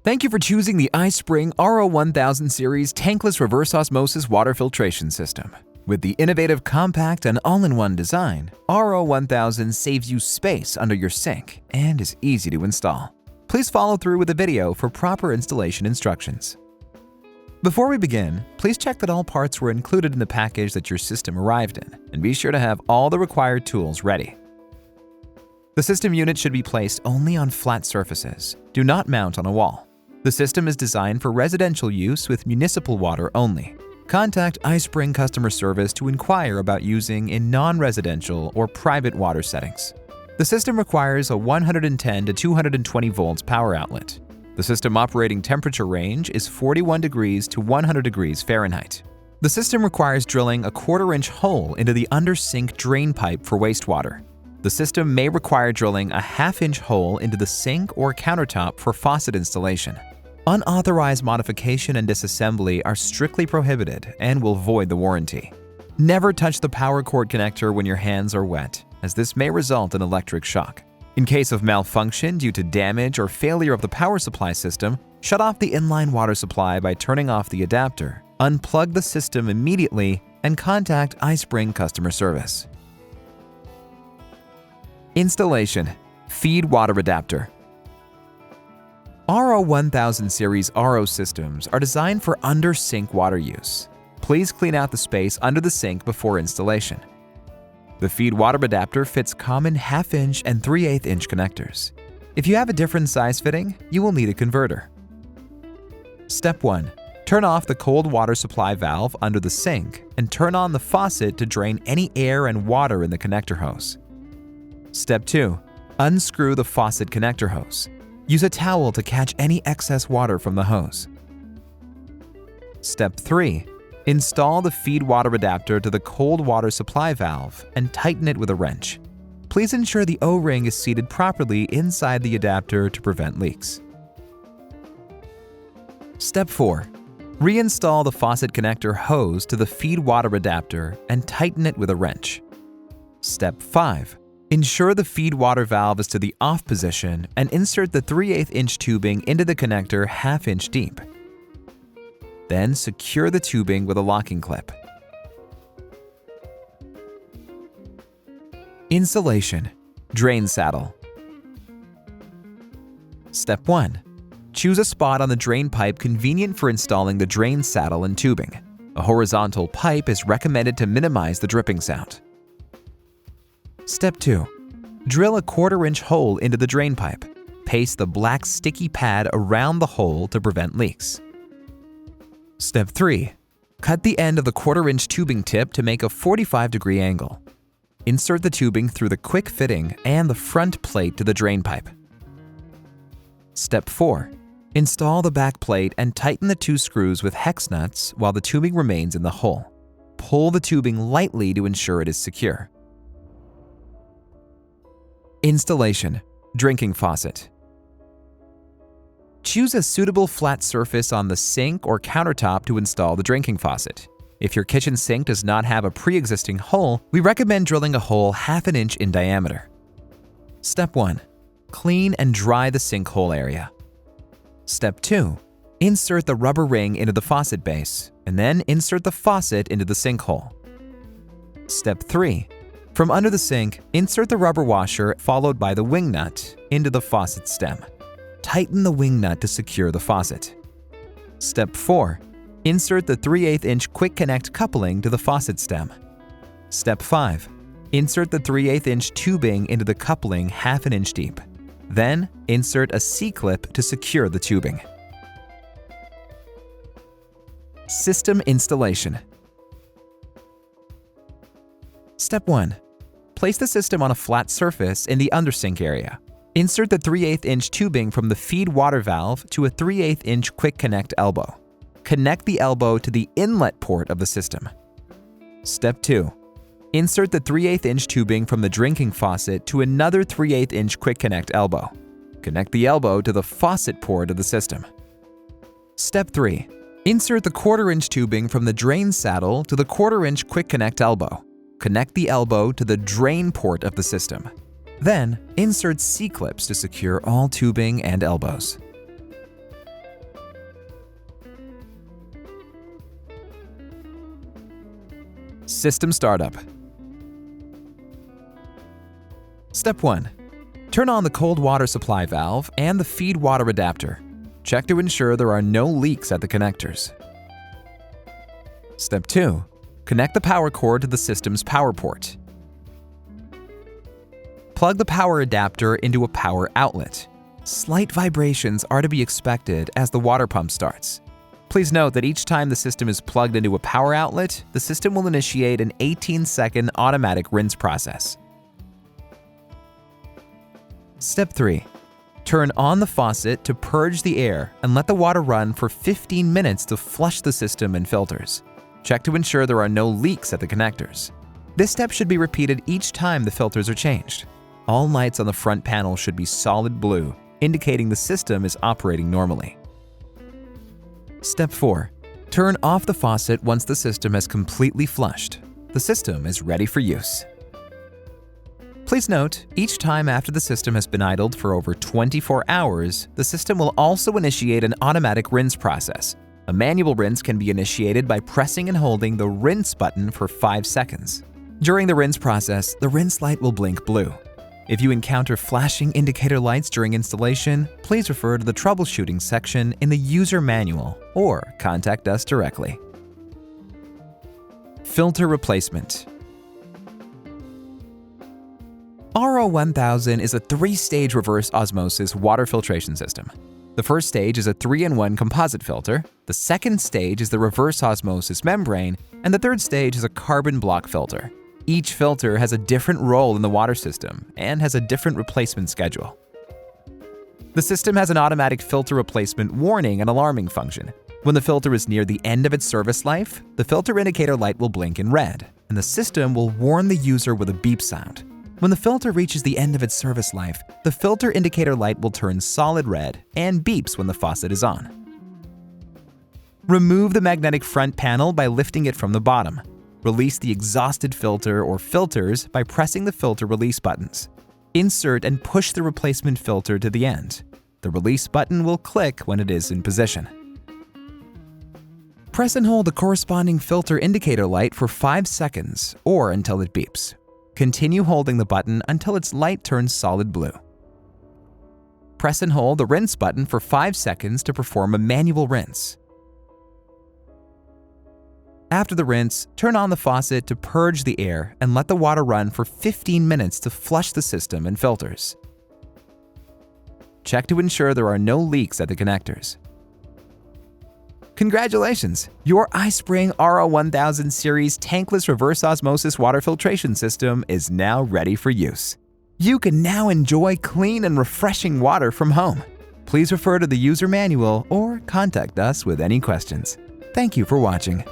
Thank you for choosing the iSpring RO1000 Series Tankless Reverse Osmosis Water Filtration System. With the innovative, compact, and all-in-one design, RO1000 saves you space under your sink and is easy to install. Please follow through with the video for proper installation instructions. Before we begin, please check that all parts were included in the package that your system arrived in, and be sure to have all the required tools ready. The system unit should be placed only on flat surfaces. Do not mount on a wall. The system is designed for residential use with municipal water only. Contact iSpring customer service to inquire about using in non-residential or private water settings. The system requires a 110 to 220 volts power outlet. The system operating temperature range is 41 degrees to 100 degrees Fahrenheit. The system requires drilling a 1/4-inch hole into the under-sink drain pipe for wastewater. The system may require drilling a 1/2-inch hole into the sink or countertop for faucet installation. Unauthorized modification and disassembly are strictly prohibited and will void the warranty. Never touch the power cord connector when your hands are wet, as this may result in electric shock. In case of malfunction due to damage or failure of the power supply system, shut off the inline water supply by turning off the adapter, unplug the system immediately, and contact iSpring customer service. Installation: Feed water adapter. RO1000 Series RO systems are designed for under-sink water use. Please clean out the space under the sink before installation. The feed water adapter fits common 1/2-inch and 3/8-inch connectors. If you have a different size fitting, you will need a converter. Step 1. Turn off the cold water supply valve under the sink and turn on the faucet to drain any air and water in the connector hose. Step 2. Unscrew the faucet connector hose. Use a towel to catch any excess water from the hose. Step 3. Install the feed water adapter to the cold water supply valve and tighten it with a wrench. Please ensure the O-ring is seated properly inside the adapter to prevent leaks. Step 4. Reinstall the faucet connector hose to the feed water adapter and tighten it with a wrench. Step 5. Ensure the feed water valve is to the off position and insert the 3/8-inch tubing into the connector 1/2-inch deep. Then secure the tubing with a locking clip. Installation: Drain saddle. Step 1. Choose a spot on the drain pipe convenient for installing the drain saddle and tubing. A horizontal pipe is recommended to minimize the dripping sound. Step 2. Drill a 1/4-inch hole into the drain pipe. Paste the black sticky pad around the hole to prevent leaks. Step 3. Cut the end of the 1/4-inch tubing tip to make a 45-degree angle. Insert the tubing through the quick fitting and the front plate to the drain pipe. Step 4. Install the back plate and tighten the 2 screws with hex nuts while the tubing remains in the hole. Pull the tubing lightly to ensure it is secure. Installation: Drinking faucet. Choose a suitable flat surface on the sink or countertop to install the drinking faucet. If your kitchen sink does not have a pre-existing hole, we recommend drilling a hole 1/2 inch in diameter. Step 1. Clean and dry the sink hole area. Step 2. Insert the rubber ring into the faucet base, and then insert the faucet into the sink hole. Step 3. From under the sink, insert the rubber washer followed by the wing nut into the faucet stem. Tighten the wing nut to secure the faucet. Step 4. Insert the 3/8-inch quick connect coupling to the faucet stem. Step 5. Insert the 3/8-inch tubing into the coupling 1/2 inch deep. Then, insert a C-clip to secure the tubing. System installation. Step 1. Place the system on a flat surface in the undersink area. Insert the 3/8-inch tubing from the feed water valve to a 3/8-inch quick connect elbow. Connect the elbow to the inlet port of the system. Step 2. Insert the 3/8-inch tubing from the drinking faucet to another 3/8-inch quick connect elbow. Connect the elbow to the faucet port of the system. Step 3. Insert the 1/4-inch tubing from the drain saddle to the 1/4-inch quick connect elbow. Connect the elbow to the drain port of the system. Then, insert C-clips to secure all tubing and elbows. System startup. Step 1. Turn on the cold water supply valve and the feed water adapter. Check to ensure there are no leaks at the connectors. Step 2. Connect the power cord to the system's power port. Plug the power adapter into a power outlet. Slight vibrations are to be expected as the water pump starts. Please note that each time the system is plugged into a power outlet, the system will initiate an 18-second automatic rinse process. Step 3. Turn on the faucet to purge the air and let the water run for 15 minutes to flush the system and filters. Check to ensure there are no leaks at the connectors. This step should be repeated each time the filters are changed. All lights on the front panel should be solid blue, indicating the system is operating normally. Step 4. Turn off the faucet once the system has completely flushed. The system is ready for use. Please note, each time after the system has been idled for over 24 hours, the system will also initiate an automatic rinse process. A manual rinse can be initiated by pressing and holding the rinse button for 5 seconds. During the rinse process, the rinse light will blink blue. If you encounter flashing indicator lights during installation, please refer to the troubleshooting section in the user manual or contact us directly. Filter replacement. RO1000 is a 3-stage reverse osmosis water filtration system. The first stage is a 3-in-1 composite filter, the second stage is the reverse osmosis membrane, and the third stage is a carbon block filter. Each filter has a different role in the water system and has a different replacement schedule. The system has an automatic filter replacement warning and alarming function. When the filter is near the end of its service life, the filter indicator light will blink in red, and the system will warn the user with a beep sound. When the filter reaches the end of its service life, the filter indicator light will turn solid red and beeps when the faucet is on. Remove the magnetic front panel by lifting it from the bottom. Release the exhausted filter or filters by pressing the filter release buttons. Insert and push the replacement filter to the end. The release button will click when it is in position. Press and hold the corresponding filter indicator light for 5 seconds or until it beeps. Continue holding the button until its light turns solid blue. Press and hold the rinse button for 5 seconds to perform a manual rinse. After the rinse, turn on the faucet to purge the air and let the water run for 15 minutes to flush the system and filters. Check to ensure there are no leaks at the connectors. Congratulations! Your iSpring RO1000 Series Tankless Reverse Osmosis Water Filtration System is now ready for use. You can now enjoy clean and refreshing water from home. Please refer to the user manual or contact us with any questions. Thank you for watching.